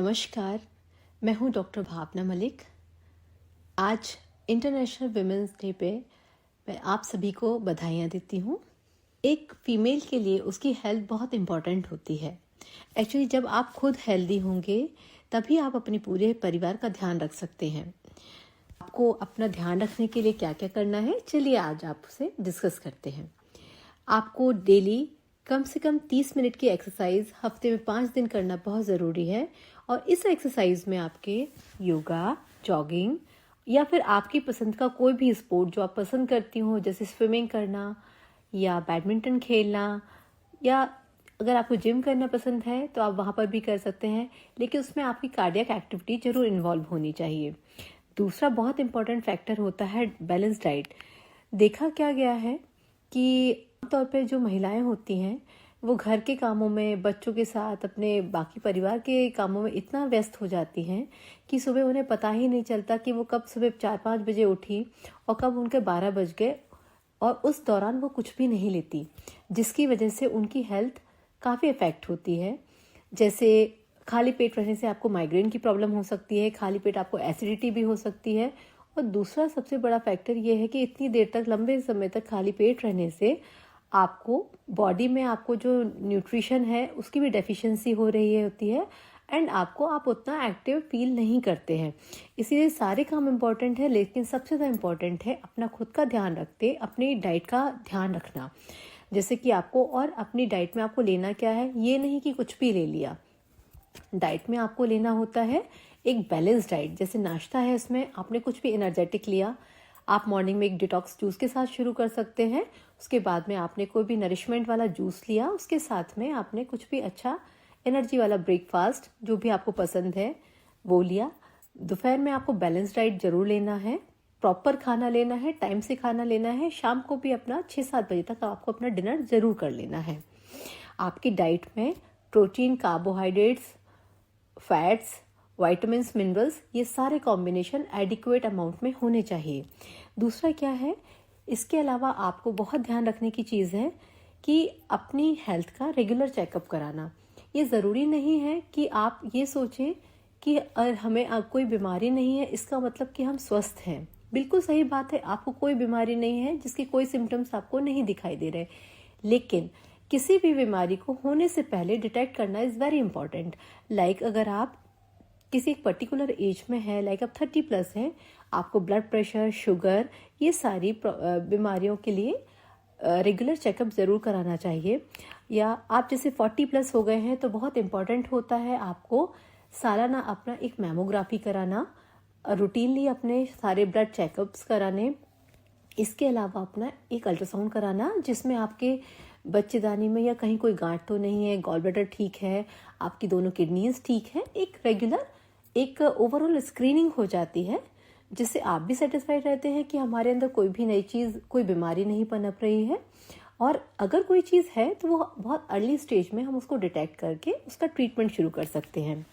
नमस्कार, मैं हूँ डॉक्टर भावना मलिक। आज इंटरनेशनल विमेंस डे पे मैं आप सभी को बधाइयाँ देती हूँ। एक फीमेल के लिए उसकी हेल्थ बहुत इम्पॉर्टेंट होती है। एक्चुअली जब आप खुद हेल्दी होंगे तभी आप अपने पूरे परिवार का ध्यान रख सकते हैं। आपको अपना ध्यान रखने के लिए क्या क्या करना है, चलिए आज आपसे डिस्कस करते हैं। आपको डेली कम से कम 30 मिनट की एक्सरसाइज हफ्ते में 5 दिन करना बहुत ज़रूरी है। और इस एक्सरसाइज में आपके योगा, जॉगिंग या फिर आपकी पसंद का कोई भी स्पोर्ट जो आप पसंद करती हो, जैसे स्विमिंग करना या बैडमिंटन खेलना, या अगर आपको जिम करना पसंद है तो आप वहाँ पर भी कर सकते हैं, लेकिन उसमें आपकी कार्डियक एक्टिविटी जरूर इन्वॉल्व होनी चाहिए। दूसरा बहुत इंपॉर्टेंट फैक्टर होता है बैलेंस डाइट। देखा क्या गया है कि आमतौर पर जो महिलाएं होती हैं वो घर के कामों में, बच्चों के साथ, अपने बाकी परिवार के कामों में इतना व्यस्त हो जाती हैं कि सुबह उन्हें पता ही नहीं चलता कि वो कब सुबह 4-5 बजे उठी और कब उनके 12 बज गए, और उस दौरान वो कुछ भी नहीं लेती, जिसकी वजह से उनकी हेल्थ काफ़ी इफेक्ट होती है। जैसे खाली पेट रहने से आपको माइग्रेन की प्रॉब्लम हो सकती है, खाली पेट आपको एसिडिटी भी हो सकती है। और दूसरा सबसे बड़ा फैक्टर ये है कि इतनी देर तक, लंबे समय तक खाली पेट रहने से आपको बॉडी में आपको जो न्यूट्रिशन है उसकी भी डेफिशिएंसी हो रही होती है, एंड आप उतना एक्टिव फील नहीं करते हैं। इसीलिए सारे काम इम्पॉर्टेंट है, लेकिन सबसे ज़्यादा इम्पॉर्टेंट है अपना खुद का ध्यान रखते अपनी डाइट का ध्यान रखना। जैसे कि आपको, और अपनी डाइट में आपको लेना क्या है, ये नहीं कि कुछ भी ले लिया। डाइट में आपको लेना होता है एक बैलेंस डाइट। जैसे नाश्ता है, उसमें आपने कुछ भी एनर्जेटिक लिया, आप मॉर्निंग में एक डिटॉक्स जूस के साथ शुरू कर सकते हैं। उसके बाद में आपने कोई भी नरिशमेंट वाला जूस लिया, उसके साथ में आपने कुछ भी अच्छा एनर्जी वाला ब्रेकफास्ट जो भी आपको पसंद है वो लिया। दोपहर में आपको बैलेंस डाइट जरूर लेना है, प्रॉपर खाना लेना है, टाइम से खाना लेना है। शाम को भी अपना 6-7 बजे तक आपको अपना डिनर जरूर कर लेना है। आपकी डाइट में protein, carbohydrates, fats, vitamins, minerals, ये सारे कॉम्बिनेशन एडिक्वेट अमाउंट में होने चाहिए। दूसरा क्या है, इसके अलावा आपको बहुत ध्यान रखने की चीज़ है कि अपनी हेल्थ का रेगुलर चेकअप कराना। ये ज़रूरी नहीं है कि आप ये सोचें कि हमें कोई बीमारी नहीं है इसका मतलब कि हम स्वस्थ हैं। बिल्कुल सही बात है, आपको कोई बीमारी नहीं है जिसके कोई सिम्टम्स आपको नहीं दिखाई दे रहे, लेकिन किसी भी बीमारी को होने से पहले डिटेक्ट करना इज़ वेरी इंपॉर्टेंट। लाइक अगर आप किसी एक पर्टिकुलर एज में है, लाइक आप 30+ है, आपको ब्लड प्रेशर, शुगर, ये सारी बीमारियों के लिए रेगुलर चेकअप ज़रूर कराना चाहिए। या आप जैसे 40+ हो गए हैं तो बहुत इम्पॉर्टेंट होता है आपको सालाना अपना एक मैमोग्राफी कराना, रूटीनली अपने सारे ब्लड चेकअप्स कराने। इसके अलावा अपना एक अल्ट्रासाउंड कराना जिसमें आपके बच्चेदानी में या कहीं कोई गांठ तो नहीं है, गॉल ब्लैडर ठीक है, आपकी दोनों किडनीज ठीक है। एक रेगुलर एक ओवरऑल स्क्रीनिंग हो जाती है, जिससे आप भी सेटिस्फाइड रहते हैं कि हमारे अंदर कोई भी नई चीज़, कोई बीमारी नहीं पनप रही है। और अगर कोई चीज़ है तो वो बहुत अर्ली स्टेज में हम उसको डिटेक्ट करके उसका ट्रीटमेंट शुरू कर सकते हैं।